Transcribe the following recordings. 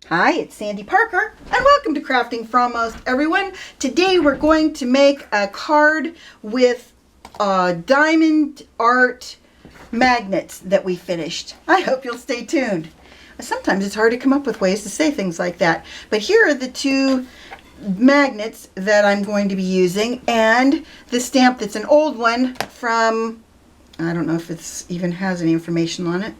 Hi, it's Sandy Parker, and welcome to Crafting for Almost Everyone. Today we're going to make a card with diamond art magnets that we finished. I hope you'll stay tuned. Sometimes it's hard to come up with ways to say things like that, but here are the two magnets that I'm going to be using, and the stamp that's an old one from, I don't know if it even has any information on it.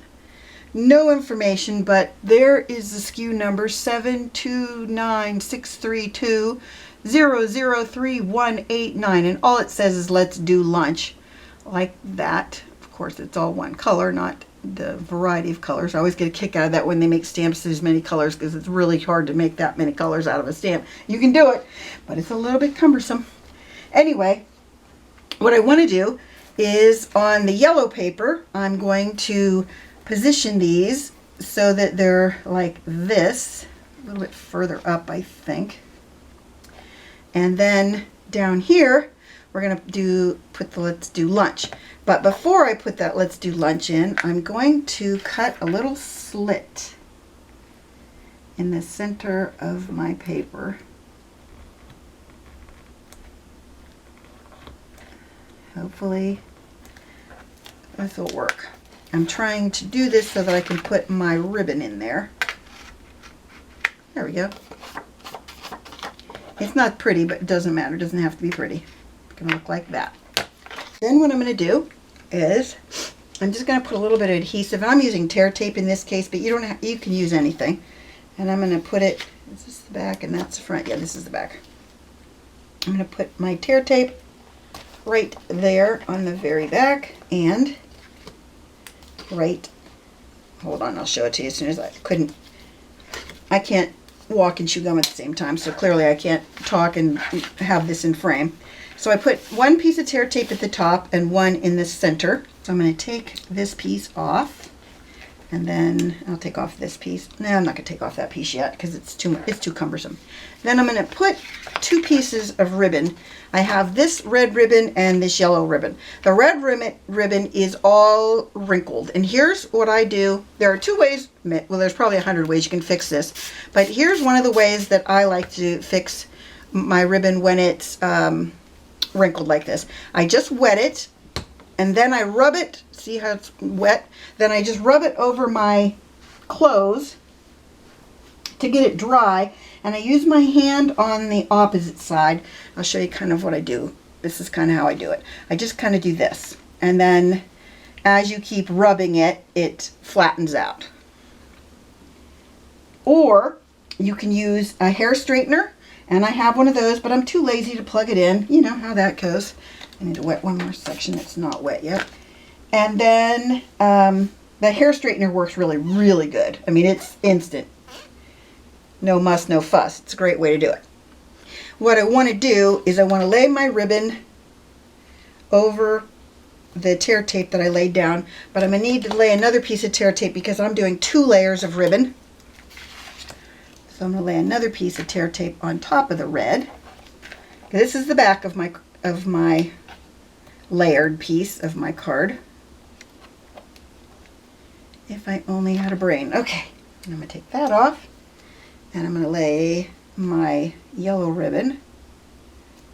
No information, but there is the SKU number 7296320033189, and all it says is let's do lunch, like that. Of course, it's all one color, not the variety of colors. I always get a kick out of that when they make stamps there's many colors, because it's really hard to make that many colors out of a stamp. You can do it, but it's a little bit cumbersome. Anyway, what I want to do is on the yellow paper, I'm going to position these so that they're like this, a little bit further up, I think. And then down here, we're going to put the let's do lunch. But before I put that let's do lunch in, I'm going to cut a little slit in the center of my paper. Hopefully this will work. I'm trying to do this so that I can put my ribbon in there. There we go. It's not pretty, but it doesn't matter. It doesn't have to be pretty. It's going to look like that. Then what I'm going to do is I'm just going to put a little bit of adhesive. I'm using tear tape in this case, but you can use anything. And I'm going to put it, is this the back and that's the front? Yeah, this is the back. I'm going to put my tear tape right there on the very back, and hold on, I'll show it to you as soon as I can't walk and chew gum at the same time, so clearly I can't talk and have this in frame. So I put one piece of tear tape at the top and one in the center. So I'm going to take this piece off, and then I'll take off this piece. No, I'm not going to take off that piece yet because it's too cumbersome. Then I'm going to put two pieces of ribbon. I have this red ribbon and this yellow ribbon. The red ribbon is all wrinkled, and here's what I do. There are two ways, well, there's probably 100 ways you can fix this, but here's one of the ways that I like to fix my ribbon when it's wrinkled like this. I just wet it, and then I rub it. See how it's wet? Then I just rub it over my clothes to get it dry, and I use my hand on the opposite side. I'll show you kind of what I do. This is kind of how I do it. I just kind of do this, and then as you keep rubbing it, it flattens out. Or you can use a hair straightener, and I have one of those, but I'm too lazy to plug it in. You know how that goes. I need to wet one more section that's not wet yet. And then the hair straightener works really, really good. I mean, it's instant. No muss, no fuss. It's a great way to do it. What I want to do is I want to lay my ribbon over the tear tape that I laid down, but I'm going to need to lay another piece of tear tape because I'm doing 2 layers of ribbon. So I'm going to lay another piece of tear tape on top of the red. This is the back of my layered piece of my card. If I only had a brain. Okay, I'm going to take that off, and I'm going to lay my yellow ribbon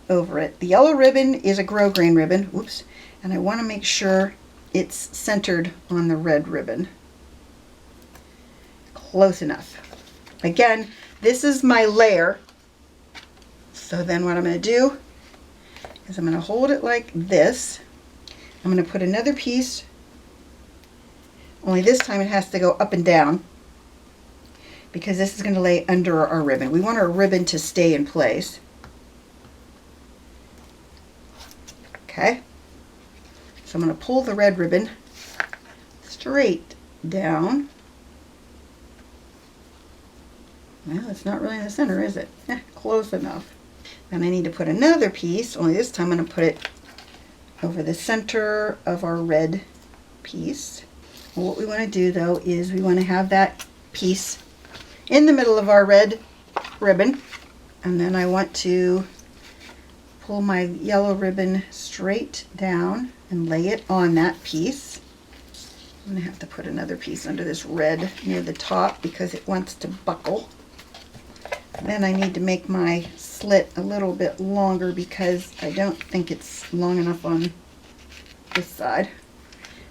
over it. The yellow ribbon is a grosgrain ribbon, whoops, and I want to make sure it's centered on the red ribbon. Close enough. Again, this is my layer. So then what I'm going to do is I'm going to hold it like this. I'm going to put another piece, only this time it has to go up and down, because this is going to lay under our ribbon. We want our ribbon to stay in place. Okay, so I'm going to pull the red ribbon straight down. Well, it's not really in the center, is it? Close enough. Then I need to put another piece, only this time I'm going to put it over the center of our red piece. And what we want to do though is we want to have that piece in the middle of our red ribbon, and then I want to pull my yellow ribbon straight down and lay it on that piece. I'm going to have to put another piece under this red near the top because it wants to buckle. Then I need to make my slit a little bit longer because I don't think it's long enough on this side.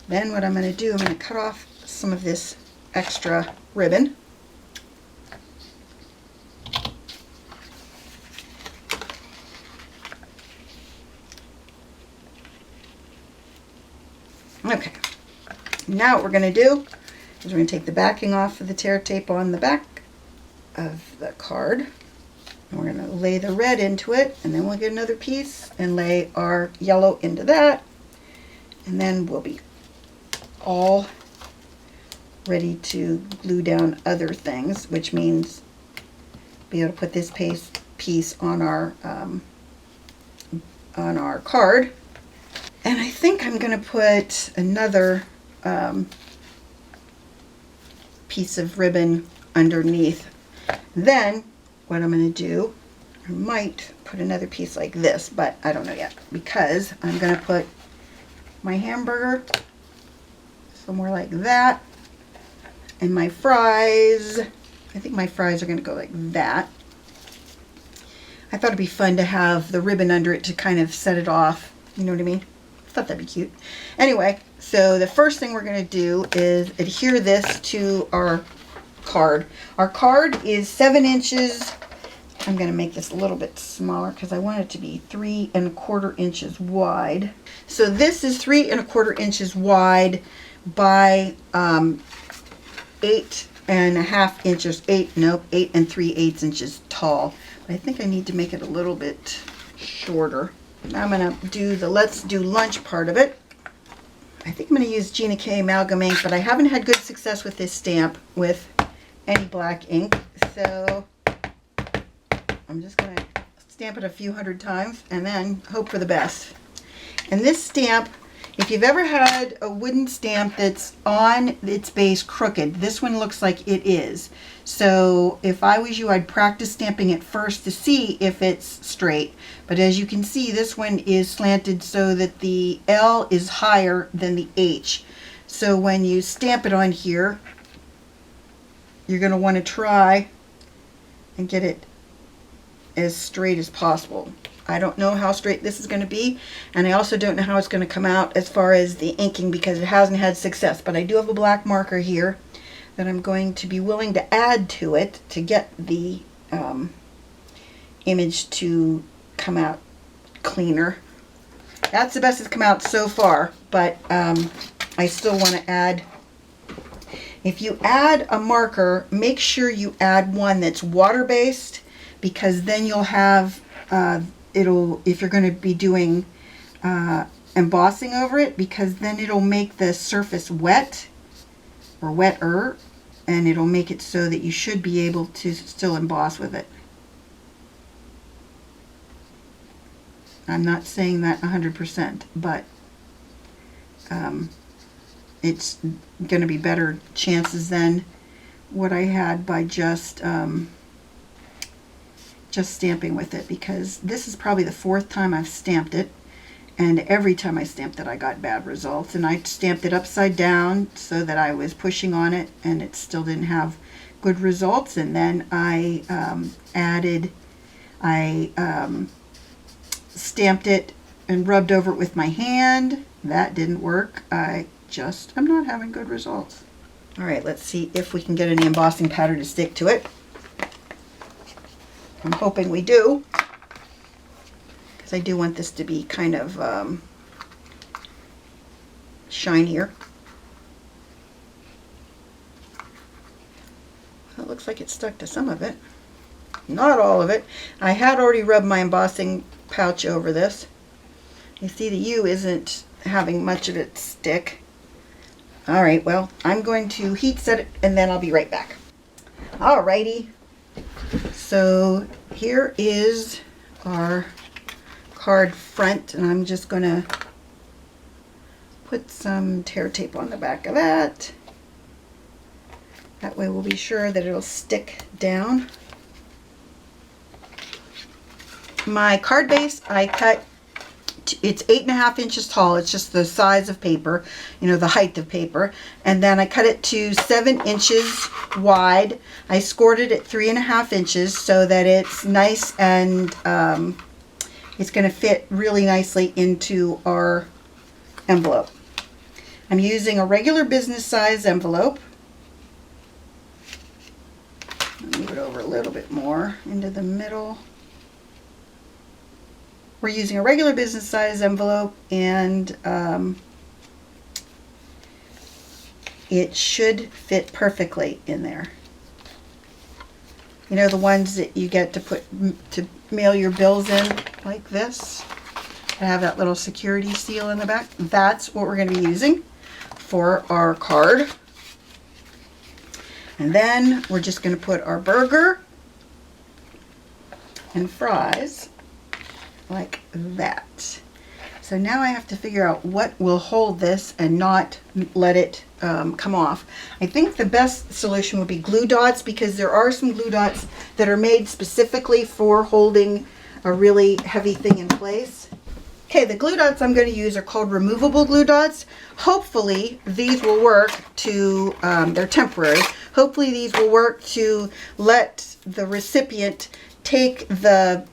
Then what I'm going to do, I'm going to cut off some of this extra ribbon. Okay, now what we're going to do is we're going to take the backing off of the tear tape on the back of the card. And we're going to lay the red into it, and then we'll get another piece and lay our yellow into that. And then we'll be all ready to glue down other things, which means be able to put this piece on our card. And I think I'm going to put another piece of ribbon underneath. Then what I'm going to do, I might put another piece like this, but I don't know yet, because I'm going to put my hamburger somewhere like that, and my fries, I think my fries are going to go like that. I thought it'd be fun to have the ribbon under it to kind of set it off, you know what I mean? I thought that'd be cute. Anyway, so the first thing we're going to do is adhere this to our card. Our card is 7 inches. I'm going to make this a little bit smaller because I want it to be 3 1/4 inches wide. So this is 3 1/4 inches wide by 8 1/2 inches, 8 3/8 inches tall. But I think I need to make it a little bit shorter. Now I'm going to do the Let's Do Lunch part of it. I think I'm going to use Gina K Amalgam ink, but I haven't had good success with this stamp with any black ink. So I'm just going to stamp it a few hundred times and then hope for the best. And this stamp, if you've ever had a wooden stamp that's on its base crooked, this one looks like it is. So if I was you, I'd practice stamping it first to see if it's straight. But as you can see, this one is slanted so that the L is higher than the H. So when you stamp it on here, you're going to want to try and get it as straight as possible. I don't know how straight this is going to be, and I also don't know how it's going to come out as far as the inking because it hasn't had success. But I do have a black marker here that I'm going to be willing to add to it to get the image to come out cleaner. That's the best it's come out so far, but I still want to add. If you add a marker, make sure you add one that's water-based, because then you'll have if you're going to be doing embossing over it, because then it'll make the surface wet or wetter, and it'll make it so that you should be able to still emboss with it. I'm not saying that 100%, but it's going to be better chances than what I had by just stamping with it, because this is probably the 4th time I've stamped it, and every time I stamped it I got bad results. And I stamped it upside down so that I was pushing on it and it still didn't have good results. And then I stamped it and rubbed over it with my hand. That didn't work. I'm not having good results. All right, let's see if we can get any embossing powder to stick to it. I'm hoping we do, because I do want this to be kind of shinier. Well, it looks like it stuck to some of it. Not all of it. I had already rubbed my embossing pouch over this. You see the U isn't having much of it stick. All right, well, I'm going to heat set it and then I'll be right back. Alrighty. So here is our card front, and I'm just going to put some tear tape on the back of that. That way we'll be sure that it'll stick down. My card base I cut it's 8.5 inches tall. It's just the size of paper, you know, the height of paper. And then I cut it to 7 inches wide. I scored it at 3.5 inches so that it's nice and it's going to fit really nicely into our envelope. I'm using a regular business size envelope. Move it over a little bit more into the middle. We're using a regular business size envelope, and it should fit perfectly in there. You know, the ones that you get to mail your bills in, like this, and have that little security seal in the back. That's what we're going to be using for our card. And then we're just going to put our burger and fries like that. So now I have to figure out what will hold this and not let it come off. I think the best solution would be glue dots, because there are some glue dots that are made specifically for holding a really heavy thing in place. Okay, the glue dots I'm going to use are called removable glue dots. Hopefully these will work to, they're temporary. Hopefully these will work to let the recipient take the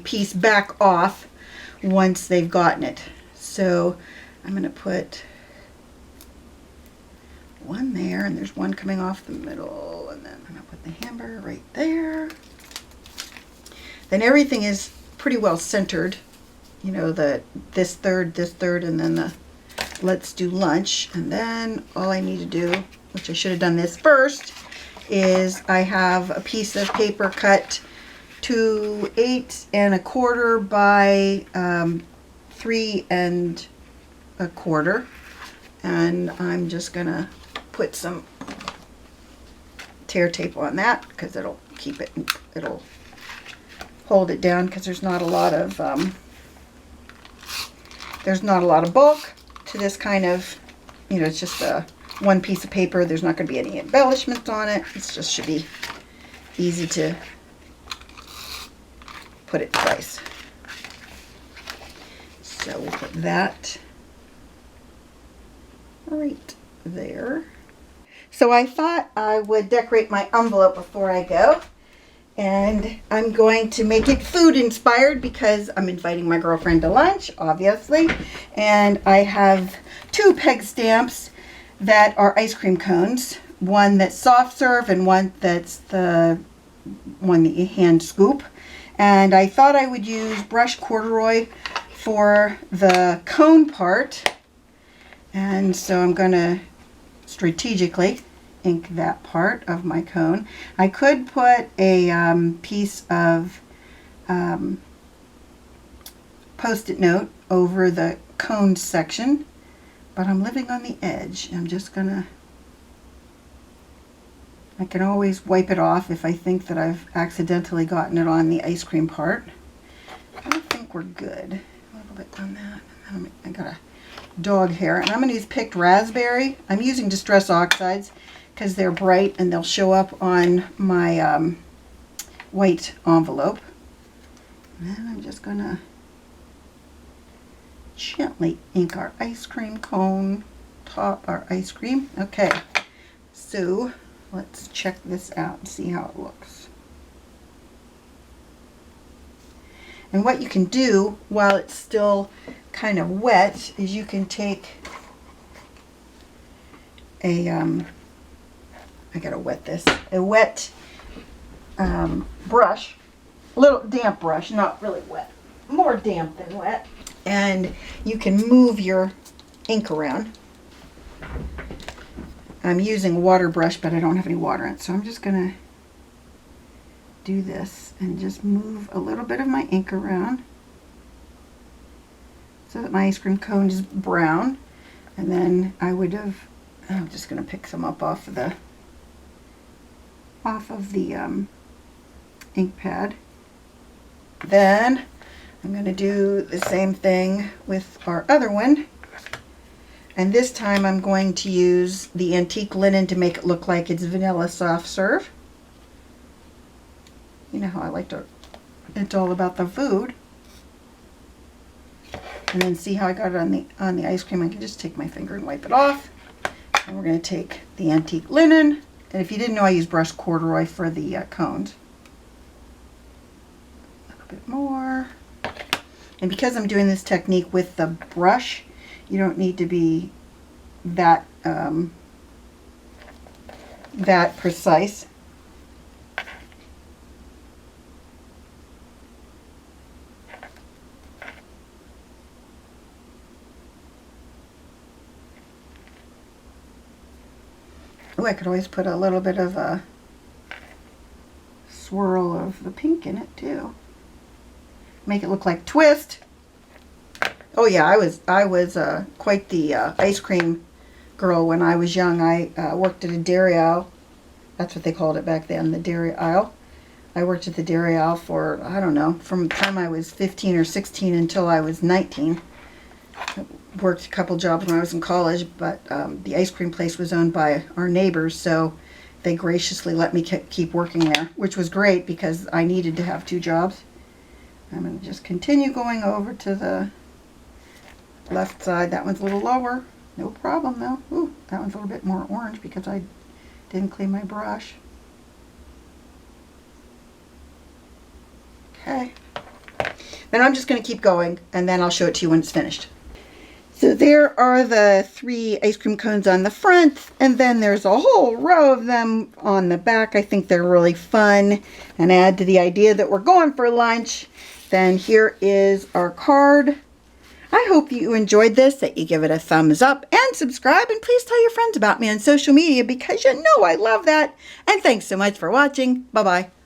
piece back off once they've gotten it. So I'm going to put one there, and there's one coming off the middle, and then I'm going to put the hamburger right there. Then everything is pretty well centered, you know, this third, and then the let's do lunch. And then all I need to do, which I should have done this first, is I have a piece of paper cut to 8 1/4 by 3 1/4, and I'm just gonna put some tear tape on that because it'll keep it, it'll hold it down, because there's not a lot of bulk to this kind of, you know, it's just a one piece of paper. There's not going to be any embellishments on it. It just should be easy to put it twice. So we'll put that right there. So I thought I would decorate my envelope before I go. And I'm going to make it food inspired because I'm inviting my girlfriend to lunch, obviously. And I have 2 peg stamps that are ice cream cones. One that's soft serve and one that's the one that you hand scoop. And I thought I would use brushed corduroy for the cone part. And so I'm going to strategically ink that part of my cone. I could put a piece of post-it note over the cone section, but I'm living on the edge. I'm just gonna, I can always wipe it off if I think that I've accidentally gotten it on the ice cream part. I think we're good. A little bit on that. And then I got a dog hair, and I'm going to use picked raspberry. I'm using Distress Oxides because they're bright and they'll show up on my white envelope. And then I'm just going to gently ink our ice cream cone, top our ice cream. Okay, so let's check this out and see how it looks. And what you can do while it's still kind of wet is you can take a, I gotta wet this, a wet brush, a little damp brush, not really wet, more damp than wet, and you can move your ink around. I'm using a water brush, but I don't have any water in it, so I'm just gonna do this and just move a little bit of my ink around so that my ice cream cone is brown. And then I would have, I'm just going to pick some up off of the ink pad. Then I'm going to do the same thing with our other one, and this time I'm going to use the antique linen to make it look like it's vanilla soft serve. You know how I like to, it's all about the food. And then see how I got it on the ice cream. I can just take my finger and wipe it off. And we're going to take the antique linen. And if you didn't know, I use brushed corduroy for the cones. A little bit more. And because I'm doing this technique with the brush, you don't need to be that that precise. Oh, I could always put a little bit of a swirl of the pink in it too. Make it look like twist. Oh yeah, I was quite the ice cream girl when I was young. I worked at a dairy aisle. That's what they called it back then, the dairy aisle. I worked at the dairy aisle for, I don't know, from the time I was 15 or 16 until I was 19. I worked a couple jobs when I was in college, but the ice cream place was owned by our neighbors, so they graciously let me keep working there, which was great because I needed to have two jobs. I'm going to just continue going over to the left side. That one's a little lower. No problem though. Ooh, that one's a little bit more orange because I didn't clean my brush. Okay. Then I'm just going to keep going and then I'll show it to you when it's finished. So there are the 3 ice cream cones on the front, and then there's a whole row of them on the back. I think they're really fun and add to the idea that we're going for lunch. Then here is our card. I hope you enjoyed this, that you give it a thumbs up and subscribe, and please tell your friends about me on social media because you know I love that. And thanks so much for watching. Bye-bye.